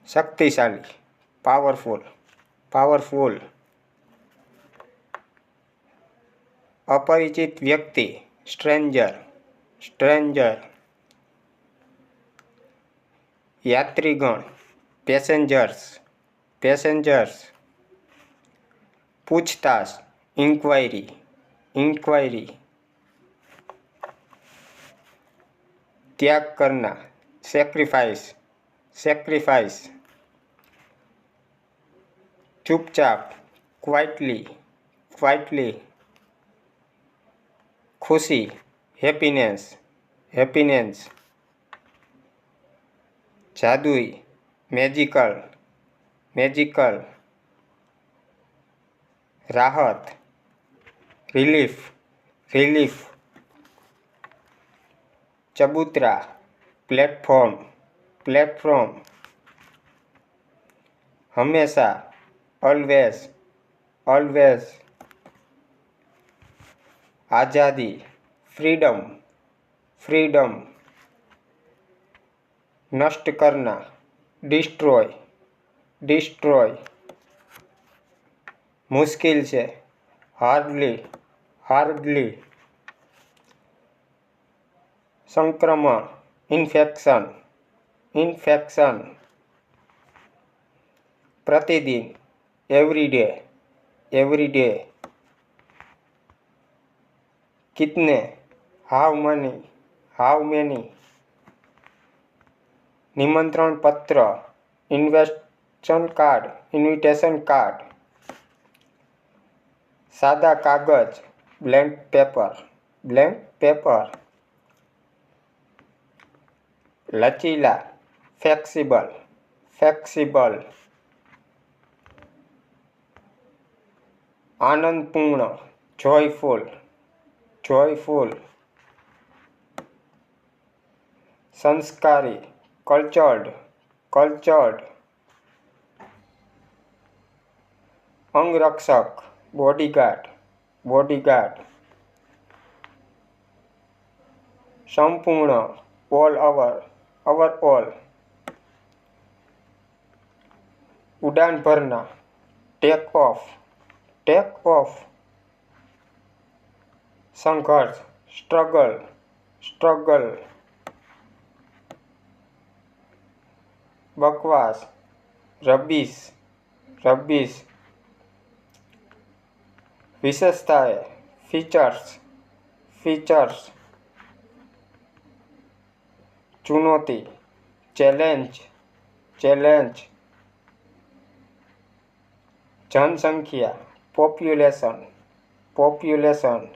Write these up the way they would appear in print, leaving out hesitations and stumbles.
शक्तिशाली, powerful, powerful. अपरिचित व्यक्ति, स्ट्रेंजर, स्ट्रेंजर। यात्रीगण, पैसेंजर्स, पैसेंजर्स। पूछताछ, इंक्वायरी, इंक्वायरी। त्याग करना, सेक्रीफाइस, सेक्रीफाइस। चुपचाप, क्वाइटली, क्वाइटली। खुशी, हैप्पीनेस, हैप्पीनेस। जादुई, मैजिकल, मैजिकल। राहत, रिलीफ, रिलीफ। चबूतरा, प्लेटफॉर्म, प्लेटफॉर्म। हमेशा, ऑलवेज, ऑलवेज। आज़ादी, फ्रीडम, फ्रीडम। नष्ट करना, डिस्ट्रॉय, डिस्ट्रॉय। मुश्किल से, हार्डली, हार्डली। संक्रमण, इन्फेक्शन, इन्फेक्शन। प्रतिदिन, एवरीडे, एवरीडे। कितने, हाउ मनी, हाउ मैनी। निमंत्रण पत्र, इन्विटेशन कार्ड, इन्विटेशन कार्ड। सादा कागज, ब्लैंक पेपर, ब्लैंक पेपर। लचीला, फ्लेक्सिबल, फ्लेक्सिबल। आनंदपूर्ण, जॉयफुल, जॉयफुल। संस्कारी, कल्चर्ड, कल्चर्ड। अंगरक्षक, बॉडीगार्ड, बॉडीगार्ड। संपूर्ण, ऑल ओवर, ओवरऑल। उड़ान भरना, टेक ऑफ, टेक ऑफ। संघर्ष, स्ट्रगल, स्ट्रगल। बकवास, रबिश, रबिश। विशेषताएं, फीचर्स, फीचर्स। चुनौती, चैलेंज, चैलेंज। जनसंख्या, पॉपुलेशन, पॉपुलेशन।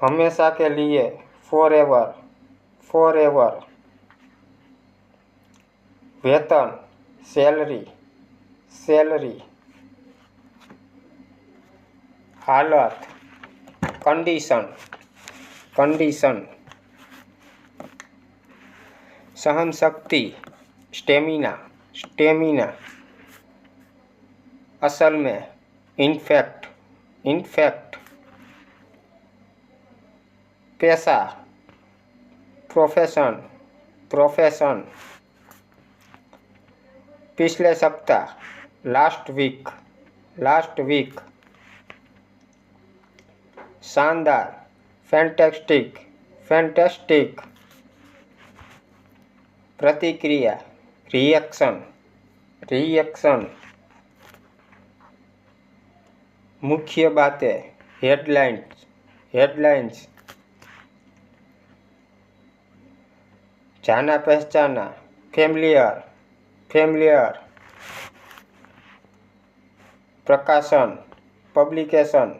हमेशा के लिए, फॉर एवर, फॉर एवर। वेतन, सैलरी, सैलरी। हालत, कंडीशन, कंडीशन। सहन शक्ति, स्टेमिना, स्टेमिना। असल में, इनफैक्ट, इनफैक्ट। पेशा, प्रोफेशन, प्रोफेशन। पिछले सप्ताह, लास्ट वीक, लास्ट वीक। शानदार, फैंटास्टिक, फैंटास्टिक। प्रतिक्रिया, रिएक्शन, रिएक्शन। मुख्य बातें, हेडलाइंस, हेडलाइंस। जाना पहचाना, फैमिलियर, फैमिलियर। प्रकाशन, पब्लिकेशन,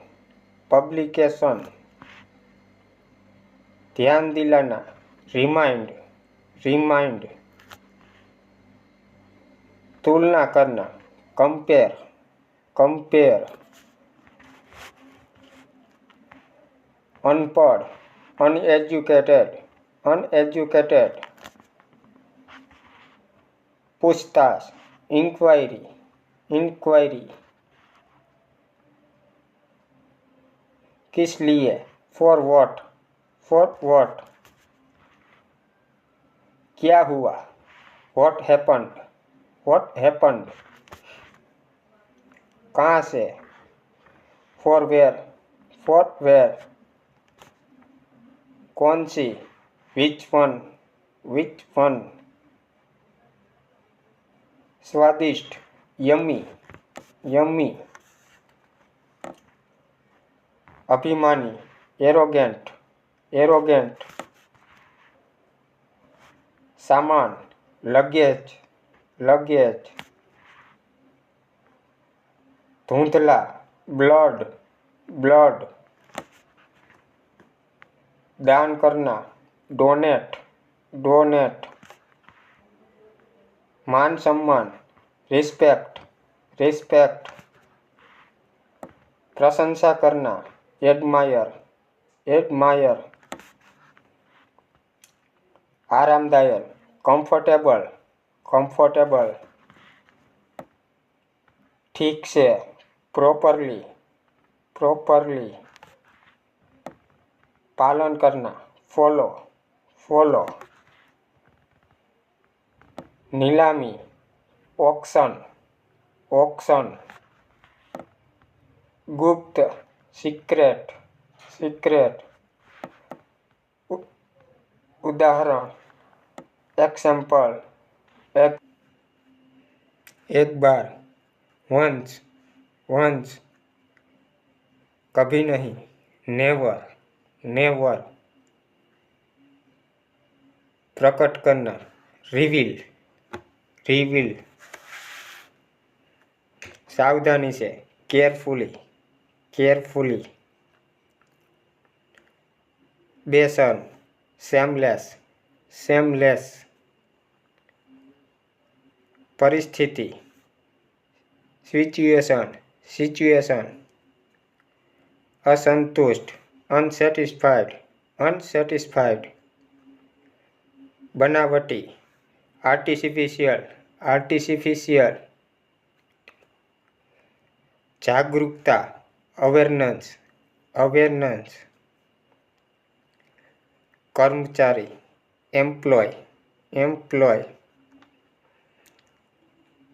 पब्लिकेशन। ध्यान दिलाना, रिमाइंड, रिमाइंड। तुलना करना, कंपेयर, कंपेयर। अनपढ़, अनएजुकेटेड, अनएजुकेटेड। पूछताछ, इंक्वायरी, इंक्वायरी। किस लिए, फॉर व्हाट, फॉर व्हाट। क्या हुआ? What happened? What happened? कहाँ से? For where? For where? कौन सी? Which one? Which one? स्वादिष्ट, यम्मी, यम्मी। अभिमानी, एरोगेंट, एरोगेंट। सामान, लगेज, लगेज। धुंधला, ब्लड, ब्लड। दान करना, डोनेट, डोनेट। मान सम्मान, रिस्पेक्ट, रिस्पेक्ट। प्रशंसा करना, एडमायर, एडमायर। आरामदायक, कंफर्टेबल, कंफर्टेबल। ठीक से, प्रॉपरली, प्रॉपरली। पालन करना, फॉलो, फॉलो। नीलामी, ऑक्शन, ऑक्शन। गुप्त, सीक्रेट, सीक्रेट। उदाहरण, एग्जाम्पल, एक बार, वंस, वंस। कभी नहीं, नेवर, नेवर। प्रकट करना, रिवील, रिवील। सावधानी से, केयरफुली, केयरफुली। बेसन, सेमलेस, सेमलेस। परिस्थिति, सिचुएशन, सिचुएशन। असंतुष्ट, अनसेटिस्फाइड, अनसेटिस्फाइड। बनावटी, आर्टिफिशियल, आर्टिफिशियल। जागरूकता, अवेयरनेस, अवेयरनेस। कर्मचारी, एम्प्लॉय, एम्प्लॉय।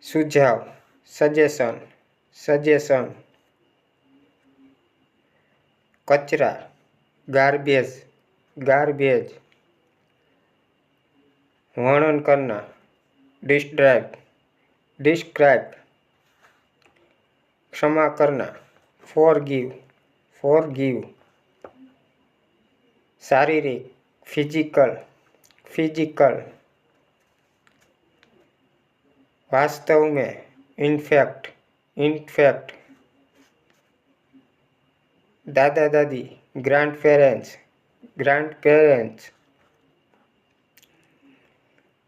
सुझाव, सजेशन, सजेशन। कचरा, गार्बेज, गार्बेज। वर्णन करना, डिस्क्राइब, डिस्क्राइब। क्षमा करना, फॉरगिव, फॉरगिव। शारीरिक, फिजिकल, फिजिकल। वास्तव में, इनफैक्ट, इनफैक्ट। दादा दादी, ग्रैंड पेरेंट्स, ग्रैंड पेरेंट्स।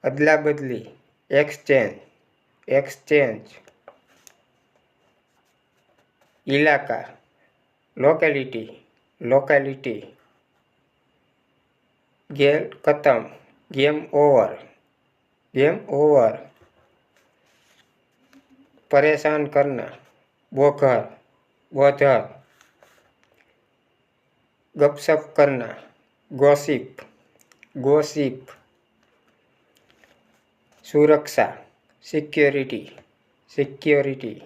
अदला बदली, एक्सचेंज, एक्सचेंज। इलाका, लोकेलिटी, लोकेलिटी। गेम खत्म, गेम ओवर, गेम ओवर। परेशान करना, बोखर, बोझर। गपशप करना, गॉसिप, गॉसिप। सुरक्षा, सिक्योरिटी, सिक्योरिटी।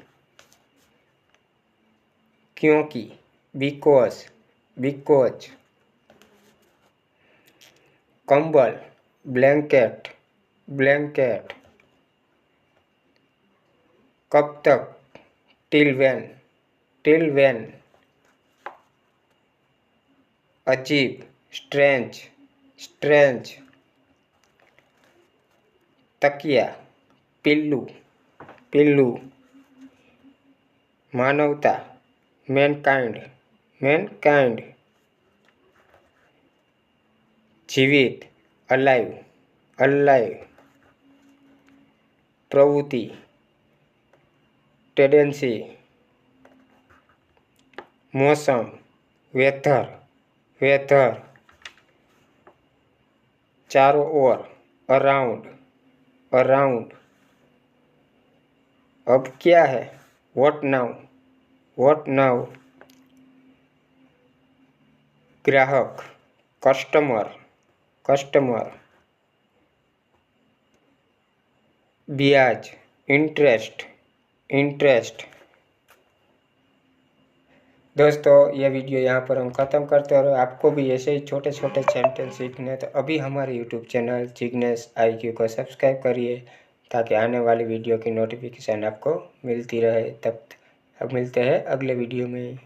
क्योंकि, बिकॉज, बिकॉज। कंबल, ब्लैंकेट, ब्लैंकेट। कब तक, टिल व्हेन, टिल व्हेन। अजीब, स्ट्रेंज, स्ट्रेंज। तकिया, पिल्लू, पिल्लू। मानवता, मैनकाइंड, मैनकाइंड। जीवित, अलाइव, अलाइव। प्रवृत्ति, टेंडेंसी। मौसम, वेदर, वेदर। चारों ओर, अराउंड, अराउंड। अब क्या है, व्हाट नाउ, व्हाट नाउ। ग्राहक, कस्टमर, कस्टमर। ब्याज, इंटरेस्ट, इंटरेस्ट। दोस्तों ये वीडियो यहाँ पर हम ख़त्म करते हैं। और आपको भी ऐसे ही छोटे छोटे सेंटेंस सीखने हैं तो अभी हमारे यूट्यूब चैनल जिग्नेश IQ को सब्सक्राइब करिए, ताकि आने वाली वीडियो की नोटिफिकेशन आपको मिलती रहे। तब अब मिलते हैं अगले वीडियो में।